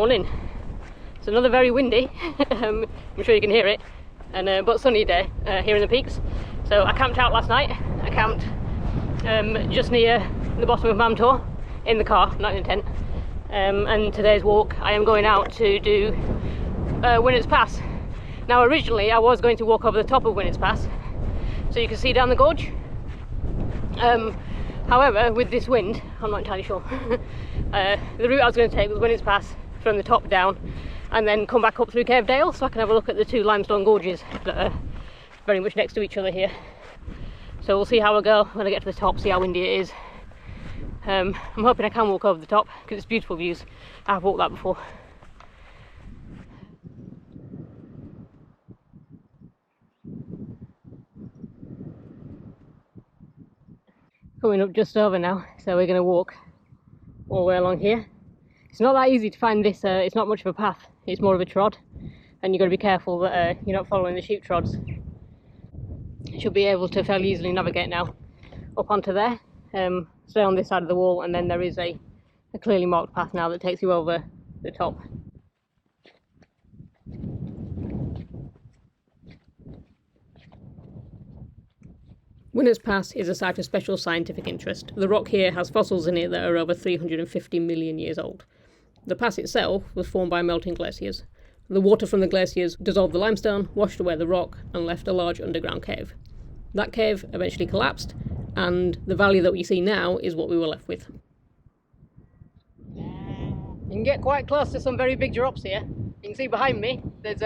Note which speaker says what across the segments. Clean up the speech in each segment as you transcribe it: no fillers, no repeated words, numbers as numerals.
Speaker 1: morning. It's another very windy, I'm sure you can hear it, and but sunny day here in the peaks. So I camped out last night. I camped just near the bottom of Mam Tor, in the car, not in the tent. And today's walk I am going out to do Winnats Pass. Now originally I was going to walk over the top of Winnats Pass so you can see down the gorge. However, with this wind, I'm not entirely sure. The route I was going to take was Winnats Pass from the top down and then come back up through Cave Dale so I can have a look at the two limestone gorges that are very much next to each other here. So we'll see how I go when I get to the top, see how windy it is. I'm hoping I can walk over the top because it's beautiful views. I've walked that before. Coming up just over now, so we're going to walk all the way along here. It's not that easy to find this, it's not much of a path, it's more of a trod, and you've got to be careful that you're not following the sheep trods. You should be able to fairly easily navigate now up onto there, stay on this side of the wall, and then there is a clearly marked path now that takes you over the top. Winnats Pass is a site of special scientific interest. The rock here has fossils in it that are over 350 million years old. The pass itself was formed by melting glaciers. The water from the glaciers dissolved the limestone, washed away the rock, and left a large underground cave. That cave eventually collapsed, and the valley that we see now is what we were left with. You can get quite close to some very big drops here. You can see behind me there's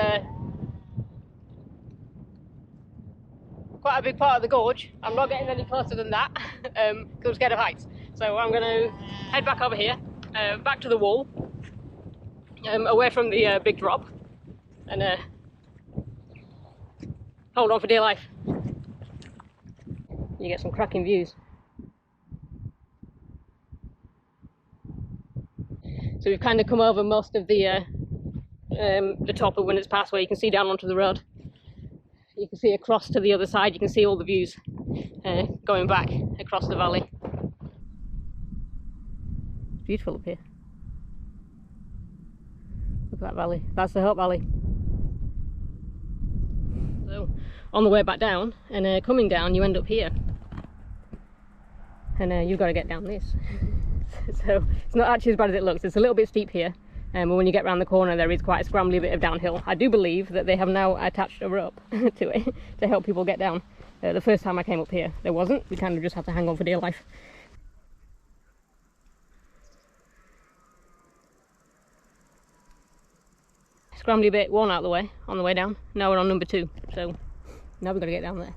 Speaker 1: quite a big part of the gorge. I'm not getting any closer than that because I'm scared of heights. So I'm going to head back over here, back to the wall, away from the big drop, and hold on for dear life. You get some cracking views. So we've kind of come over most of the top of Winnats Pass, where you can see down onto the road. You can see across to the other side, you can see all the views going back across the valley. It's beautiful up here. Look at that valley, that's the Hope Valley. So on the way back down and coming down, you end up here. And you've got to get down this. So it's not actually as bad as it looks. It's a little bit steep here. But when you get around the corner there is quite a scrambly bit of downhill. I do believe that they have now attached a rope to it to help people get down. The first time I came up here there wasn't, we kind of just had to hang on for dear life. Scrambly bit 1 out of the way on the way down, now we're on number 2, so now we've got to get down there.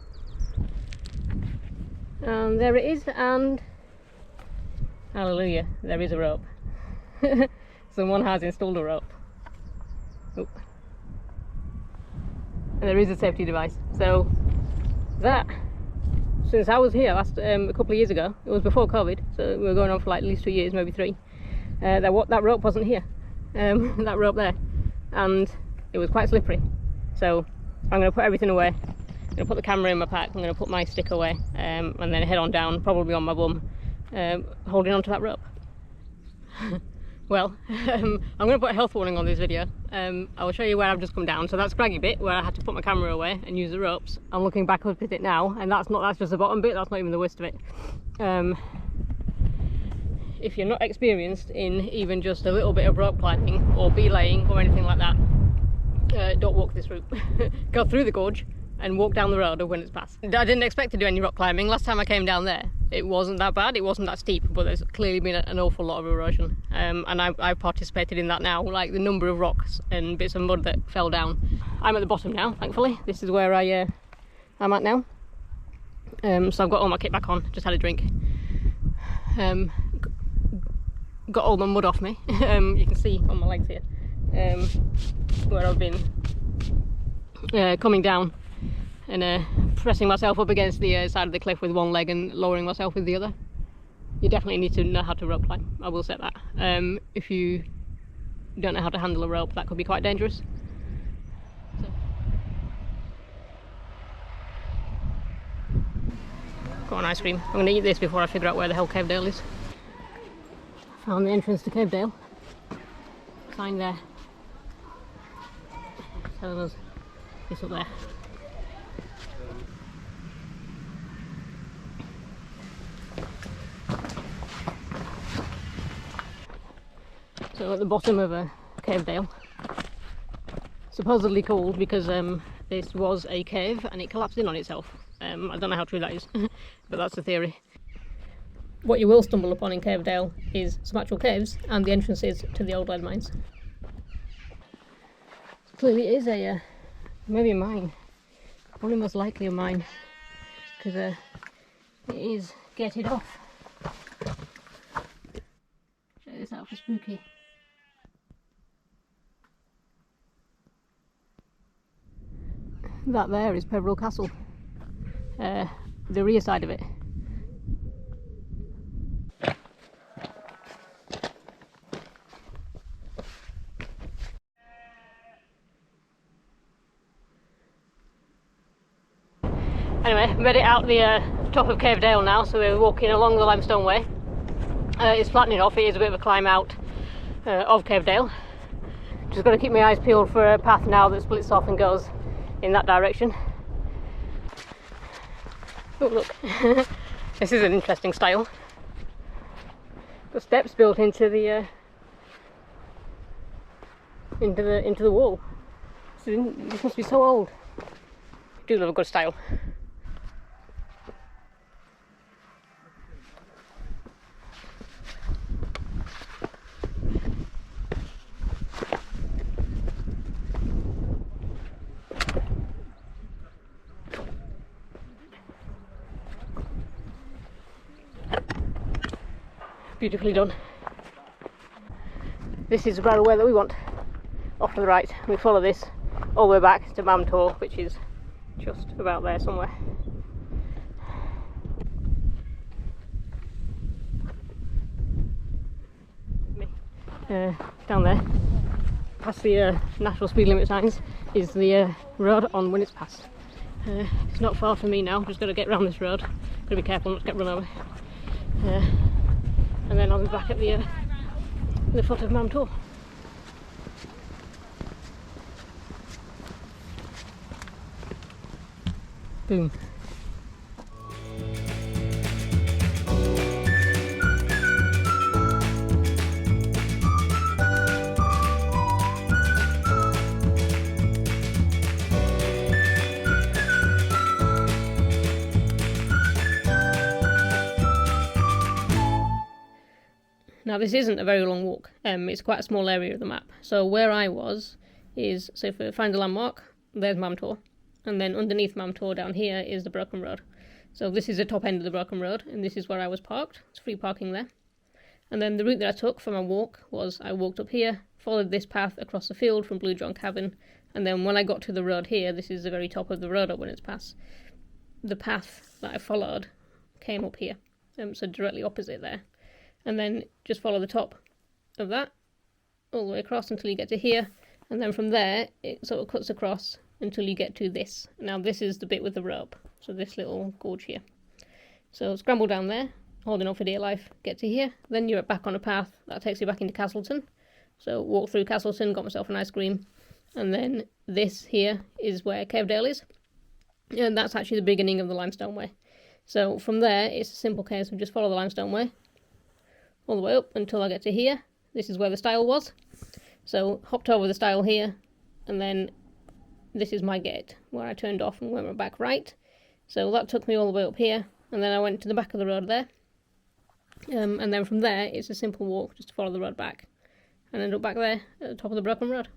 Speaker 1: And there it is, and hallelujah, there is a rope. Someone has installed a rope. Oh. And there is a safety device. So that, since I was here last a couple of years ago, it was before COVID, so we were going on for like at least 2 years, maybe 3. That rope wasn't here, that rope there, and it was quite slippery. So I'm going to put everything away. I'm going to put the camera in my pack. I'm going to put my stick away, and then head on down, probably on my bum, holding onto that rope. Well, I'm going to put a health warning on this video. I will show you where I've just come down. So that's scraggy bit where I had to put my camera away and use the ropes. I'm looking back up at it now, and that's just the bottom bit. That's not even the worst of it. If you're not experienced in even just a little bit of rope climbing or belaying or anything like that, don't walk this route. Go through the gorge and walk down the road of Winnats Pass. I didn't expect to do any rock climbing. Last time I came down there, it wasn't that bad, it wasn't that steep, but there's clearly been an awful lot of erosion. And I've participated in that now, like the number of rocks and bits of mud that fell down. I'm at the bottom now, thankfully. This is where I'm at now. So I've got all my kit back on, just had a drink. Got all the mud off me. You can see on my legs here, where I've been coming down and pressing myself up against the side of the cliff with one leg and lowering myself with the other. You definitely need to know how to rope climb, I will say that. If you don't know how to handle a rope, that could be quite dangerous. So. Got an ice cream. I'm going to eat this before I figure out where the hell Cave Dale is. Found the entrance to Cave Dale. sign there telling us it's up there. So at the bottom of a cave dale, supposedly called because this was a cave and it collapsed in on itself. I don't know how true that is, but that's the theory. What you will stumble upon in Cave Dale is some actual caves and the entrances to the old lead mines. Clearly it is a, maybe a mine, probably most likely a mine, because it is gated off. Check this out for spooky. That there is Peveril Castle, the rear side of it. Anyway, made it out the top of Cave Dale now, so we're walking along the limestone way. It's flattening off, it is a bit of a climb out of Cave Dale. Just got to keep my eyes peeled for a path now that splits off and goes in that direction. Oh look, this is an interesting style. Got steps built into the wall. This must be so old. I do love a good style. Beautifully done. This is the bridleway that we want. Off to the right, we follow this all the way back to Mam Tor, which is just about there somewhere. Down there, past the national speed limit signs, is the road on Winnats Pass. It's not far from me now, just got to get around this road. Got to be careful not to get run over. And then I'll be back at the foot of Mam Tor. Boom. Now this isn't a very long walk, it's quite a small area of the map. So where I was is, so if I find a landmark, there's Mam Tor, and then underneath Mam Tor down here is the Broken Road. So this is the top end of the Broken Road, and this is where I was parked. It's free parking there. And then the route that I took for my walk was I walked up here, followed this path across the field from Blue John Cabin, and then when I got to the road here, this is the very top of the road up Winnats Pass, the path that I followed came up here, so directly opposite there. And then just follow the top of that all the way across until you get to here, and then from there it sort of cuts across until you get to this. Now this is the bit with the rope, so this little gorge here. So scramble down there, holding on for dear life, get to here, then you're back on a path that takes you back into Castleton. So walk through Castleton, got myself an ice cream, and then this here is where Cave Dale is, and that's actually the beginning of the limestone way. So from there it's a simple case of just follow the limestone way all the way up until I get to here. This is where the stile was. So hopped over the stile here, and then this is my gate where I turned off and went back right. So that took me all the way up here, and then I went to the back of the road there. And then from there it's a simple walk just to follow the road back and end up back there at the top of the Broken Road.